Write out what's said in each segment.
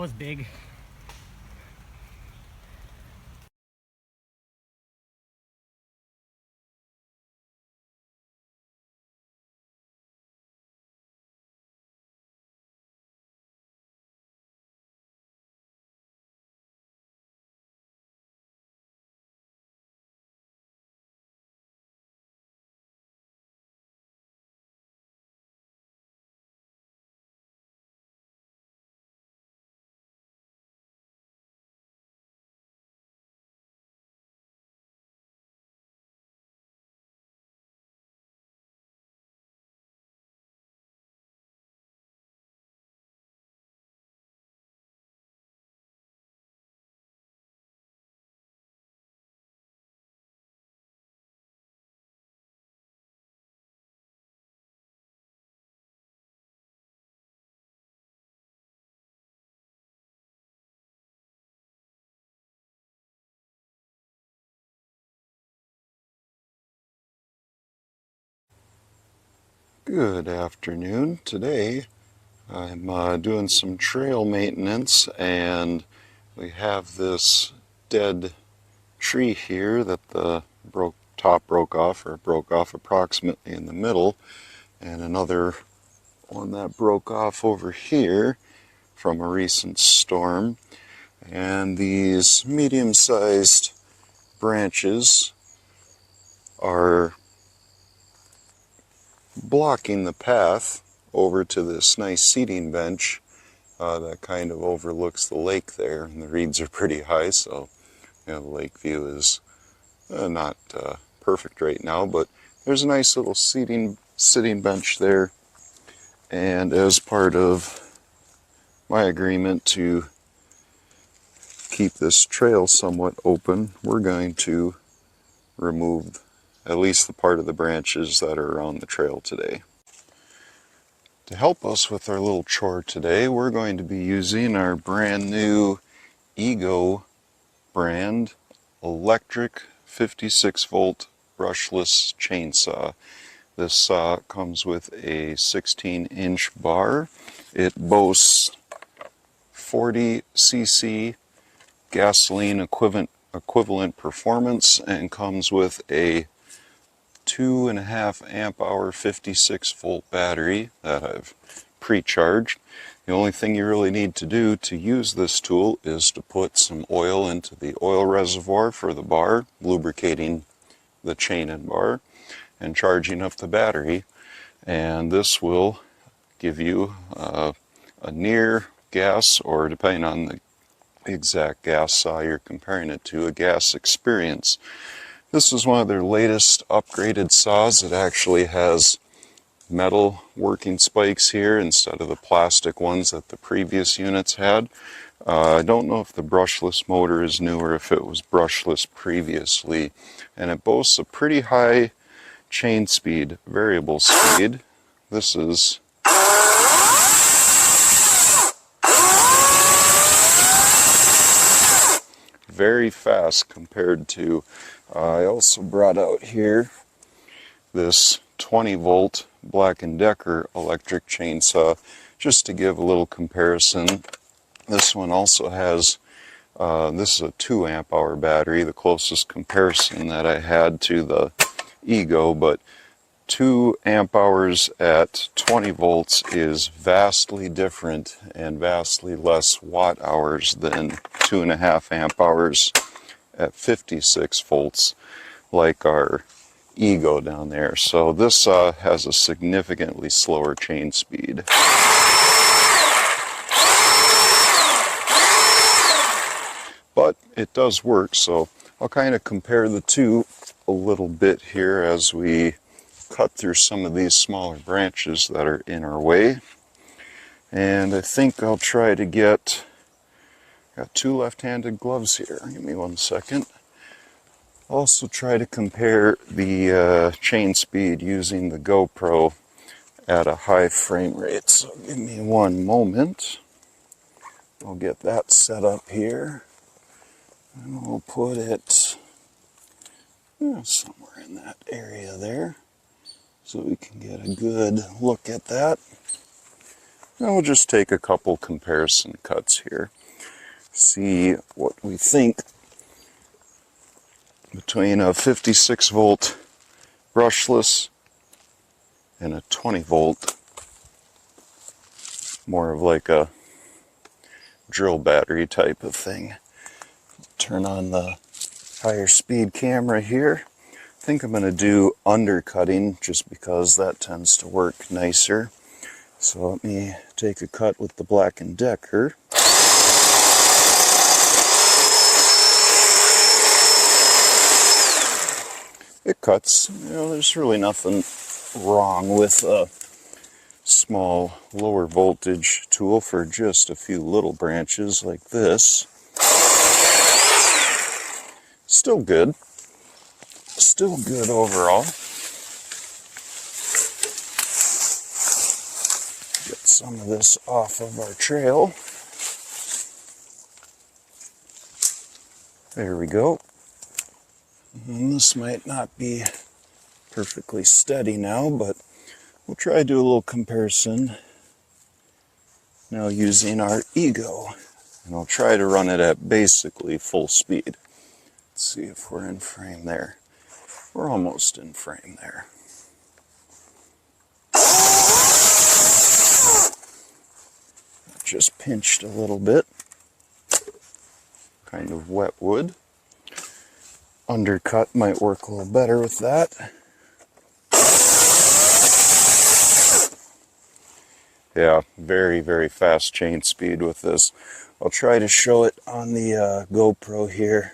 that was big. Good afternoon. Today I'm doing some trail maintenance, and we have this dead tree here that the top broke off, or broke off approximately in the middle, and another one that broke off over here from a recent storm. And these medium-sized branches are blocking the path over to this nice seating bench that kind of overlooks the lake there, and the reeds are pretty high, so the lake view is not perfect right now, but there's a nice little sitting bench there. And as part of my agreement to keep this trail somewhat open, we're going to remove at least the part of the branches that are around the trail today. To help us with our little chore today, we're going to be using our brand new Ego brand electric 56-volt brushless chainsaw. This saw comes with a 16-inch bar. It boasts 40cc gasoline equivalent performance and comes with a 2.5 amp hour 56-volt battery that I've pre-charged. The only thing you really need to do to use this tool is to put some oil into the oil reservoir for the bar, lubricating the chain and bar, and charging up the battery. And this will give you a near gas, or depending on the exact gas saw you're comparing it to, a gas experience. This is one of their latest upgraded saws. It actually has metal working spikes here instead of the plastic ones that the previous units had. I don't know if the brushless motor is new or if it was brushless previously. And it boasts a pretty high chain speed, variable speed. This is very fast compared to, I also brought out here this 20-volt Black & Decker electric chainsaw just to give a little comparison. This one also has, this is a 2 amp hour battery, the closest comparison that I had to the Ego, but 2 amp hours at 20 volts is vastly different and vastly less watt hours than 2.5 amp hours at 56 volts like our Ego down there. So this has a significantly slower chain speed. But it does work, so I'll kind of compare the two a little bit here as we cut through some of these smaller branches that are in our way. And I think I'll try to got 2 left-handed gloves here. Give me 1 second. Also try to compare the chain speed using the GoPro at a high frame rate. So give me 1 moment. I'll get that set up here. And we'll put it somewhere in that area there, so we can get a good look at that. And we'll just take a couple comparison cuts here. See what we think between a 56 volt brushless and a 20 volt, more of like a drill battery type of thing. Turn on the higher speed camera here. I think I'm going to do undercutting just because that tends to work nicer. So let me take a cut with the Black & Decker. It cuts. There's really nothing wrong with a small lower voltage tool for just a few little branches like this. Still good. Still good overall. Get some of this off of our trail. There we go. And this might not be perfectly steady now, but we'll try to do a little comparison now using our Ego. And I'll try to run it at basically full speed. Let's see if we're in frame there. We're almost in frame there. Just pinched a little bit. Kind of wet wood. Undercut might work a little better with that. Yeah, very, very fast chain speed with this. I'll try to show it on the GoPro here.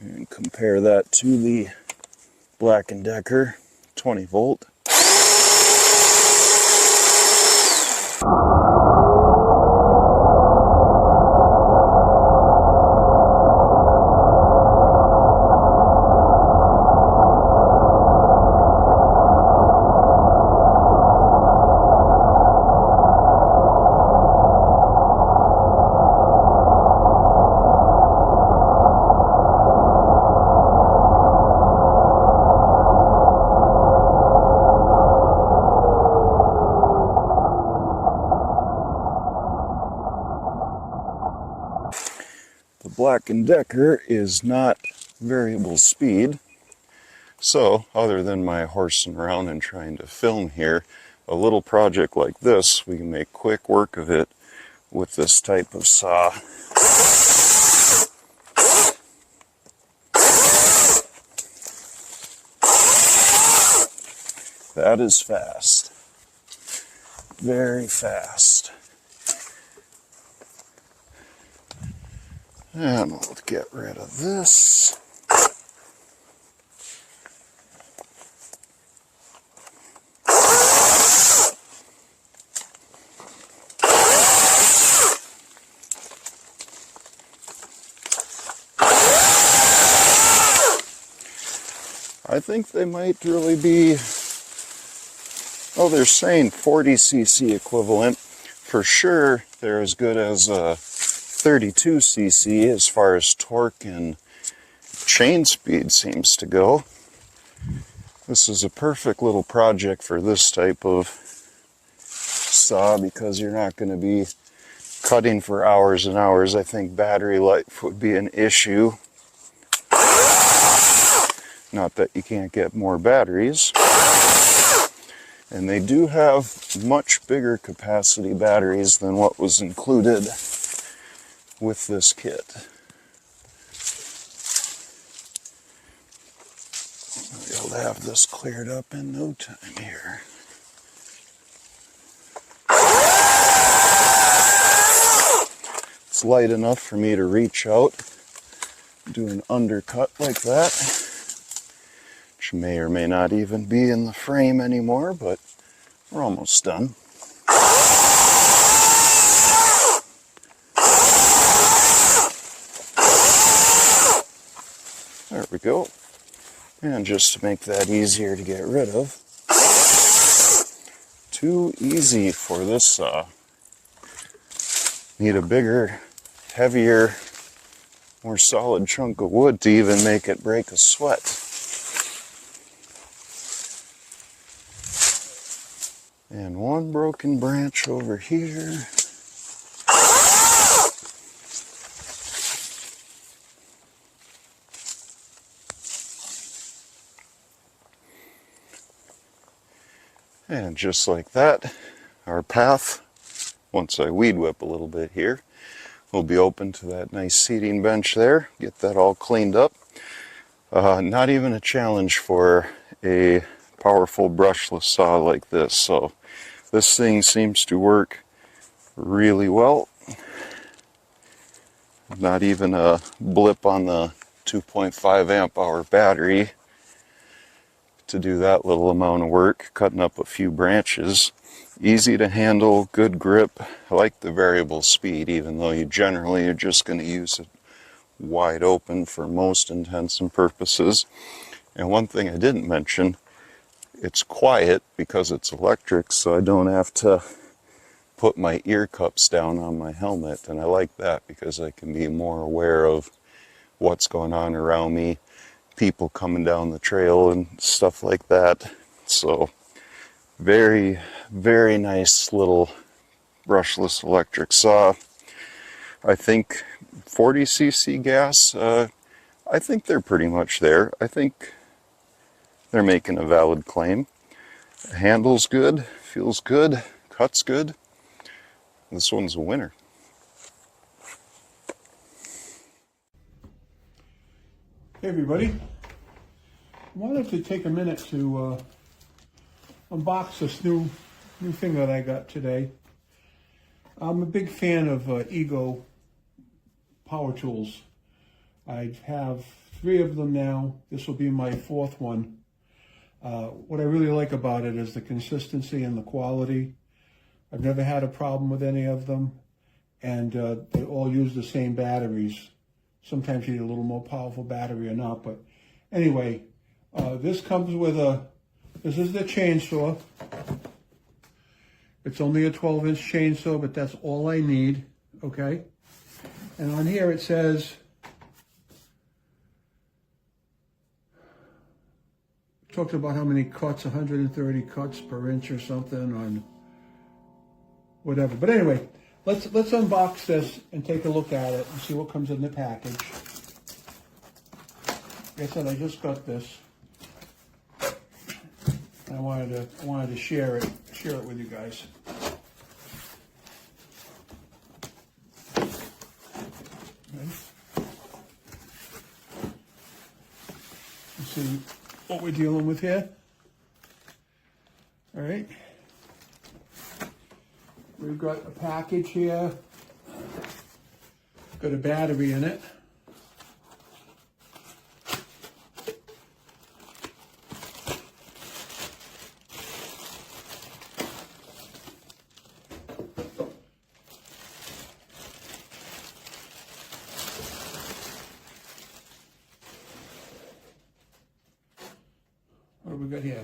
And compare that to the Black & Decker 20 volt. The Black & Decker is not variable speed, so other than my horsing around and trying to film here, a little project like this, we can make quick work of it with this type of saw. That is fast. Very fast. And we'll get rid of this. I think they might really be, oh, they're saying 40cc equivalent. For sure, they're as good as a 32cc as far as torque and chain speed seems to go. This is a perfect little project for this type of saw because you're not going to be cutting for hours and hours. I think battery life would be an issue. Not that you can't get more batteries. And they do have much bigger capacity batteries than what was included with this kit. I'll be able to have this cleared up in no time here. It's light enough for me to reach out, do an undercut like that, which may or may not even be in the frame anymore, but we're almost done. There we go. And just to make that easier to get rid of, too easy for this saw. Need a bigger, heavier, more solid chunk of wood to even make it break a sweat. And one broken branch over here. And just like that, our path, once I weed whip a little bit here, will be open to that nice seating bench there. Get that all cleaned up. Not even a challenge for a powerful brushless saw like this. So this thing seems to work really well. Not even a blip on the 2.5 amp hour battery to do that little amount of work, cutting up a few branches. Easy to handle, good grip. I like the variable speed, even though you generally are just going to use it wide open for most intents and purposes. And one thing I didn't mention, it's quiet because it's electric, so I don't have to put my ear cups down on my helmet, and I like that because I can be more aware of what's going on around me, people coming down the trail and stuff like that. So very, very nice little brushless electric saw. I think 40cc gas, I think they're pretty much there. I think they're making a valid claim. Handles good, feels good, cuts good. This one's a winner. Hey everybody, I wanted to take a minute to unbox this new thing that I got today. I'm a big fan of Ego power tools. I have 3 of them now. This will be my 4th one. What I really like about it is the consistency and the quality. I've never had a problem with any of them, and they all use the same batteries. Sometimes you need a little more powerful battery or not, but anyway, this comes with this is the chainsaw. It's only a 12-inch chainsaw, but that's all I need, okay? And on here it says, talks about how many cuts, 130 cuts per inch or something on whatever. But anyway, let's unbox this and take a look at it and see what comes in the package. Like I said, I just got this. I wanted to share it with you guys. Okay. Let's see what we're dealing with here. All right. We've got a package here. Got a battery in it. What have we got here?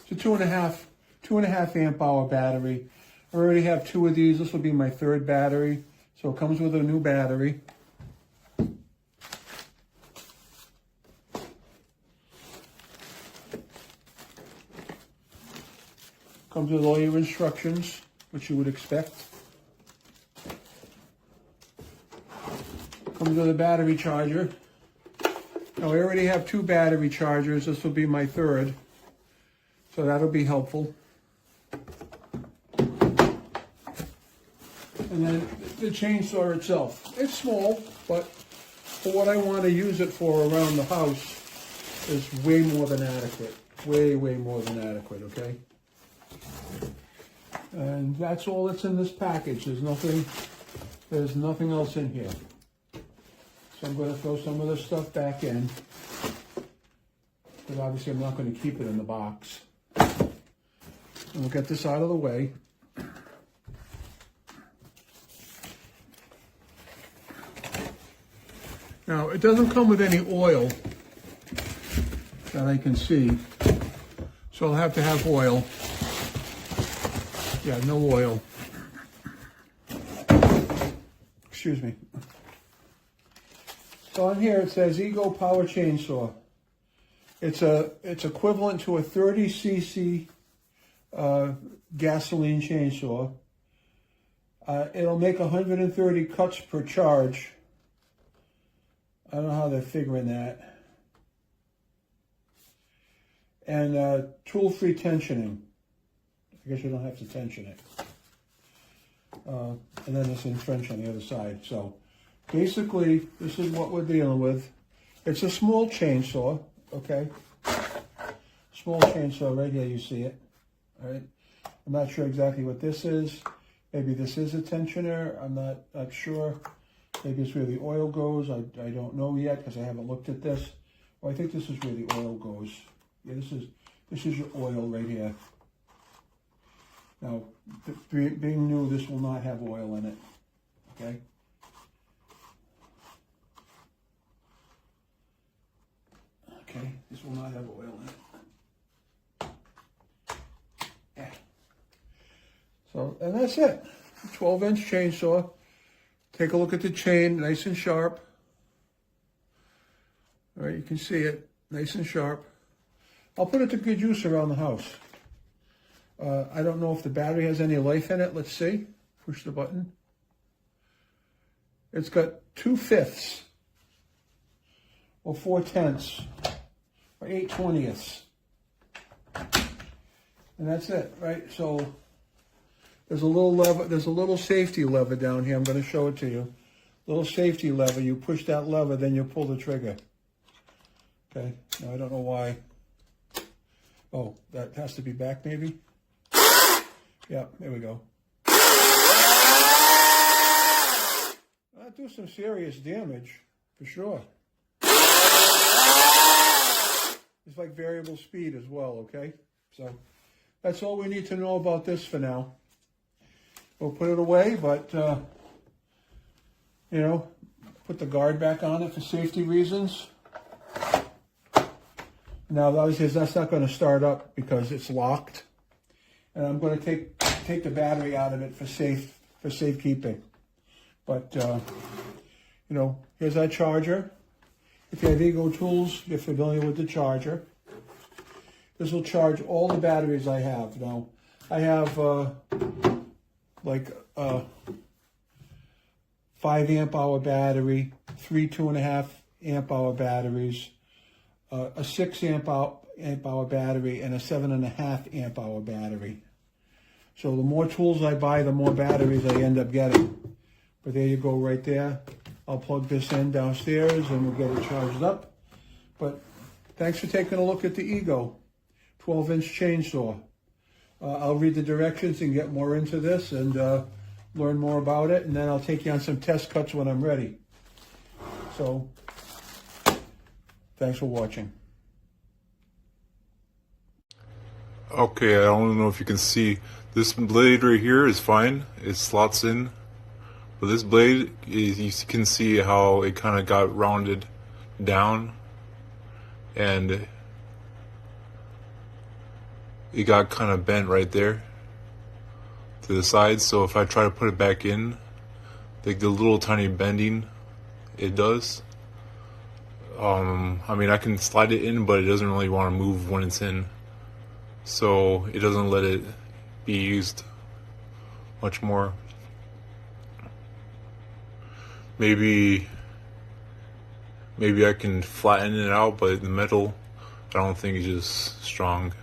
It's a 2.5 amp hour battery. I already have 2 of these. This will be my 3rd battery. So it comes with a new battery. Comes with all your instructions, which you would expect. Comes with a battery charger. Now I already have 2 battery chargers. This will be my 3rd. So that'll be helpful. And then the chainsaw itself. It's small, but for what I want to use it for around the house is way more than adequate. Way, way more than adequate, okay? And that's all that's in this package. There's nothing There's nothing else in here. So I'm going to throw some of this stuff back in, because obviously I'm not going to keep it in the box. And we'll get this out of the way. Now, it doesn't come with any oil that I can see, so I'll have to have oil. Yeah, no oil. Excuse me. So on here it says Ego Power Chainsaw. It's equivalent to a 30cc gasoline chainsaw. It'll make 130 cuts per charge. I don't know how they're figuring that. And tool-free tensioning. I guess you don't have to tension it. And then it's entrenched on the other side. So basically, this is what we're dealing with. It's a small chainsaw, okay? Small chainsaw right here, you see it. All right. I'm not sure exactly what this is. Maybe this is a tensioner. I'm not sure. Maybe it's where the oil goes. I don't know yet because I haven't looked at this. Well, I think this is where the oil goes. Yeah, this is your oil right here. Now, being new, this will not have oil in it. Okay. Okay, this will not have oil in it. Yeah. So, and that's it. 12-inch chainsaw. Take a look at the chain, nice and sharp. All right, you can see it, nice and sharp. I'll put it to good use around the house. I don't know if the battery has any life in it. Let's see. Push the button. It's got 2/5 or 4/10 or 8/20. And that's it, right? So there's a little lever, there's a little safety lever down here. I'm going to show it to you. Little safety lever. You push that lever, then you pull the trigger. Okay. Now I don't know why. Oh, that has to be back maybe? Yeah, there we go. That'll do some serious damage, for sure. It's like variable speed as well, okay? So that's all we need to know about this for now. We'll put it away, but, you know, put the guard back on it for safety reasons. Now, obviously, that's not going to start up because it's locked. And I'm going to take the battery out of it for safekeeping. But, you know, here's our charger. If you have Ego tools, you're familiar with the charger. This will charge all the batteries I have. Now, I have like a 5 amp hour battery, 3 2.5 amp hour batteries, a 6 amp hour battery, and a 7.5 amp hour battery. So the more tools I buy, the more batteries I end up getting. But there you go right there. I'll plug this in downstairs and we'll get it charged up. But thanks for taking a look at the Ego 12-inch chainsaw. I'll read the directions and get more into this and learn more about it. And then I'll take you on some test cuts when I'm ready. So thanks for watching. Okay, I don't know if you can see. This blade right here is fine. It slots in. But this blade, you can see how it kind of got rounded down. And it got kind of bent right there to the side. So if I try to put it back in, like the little tiny bending it does. I mean, I can slide it in, but it doesn't really want to move when it's in. So it doesn't let it be used much more. Maybe I can flatten it out, but the metal, I don't think is just strong.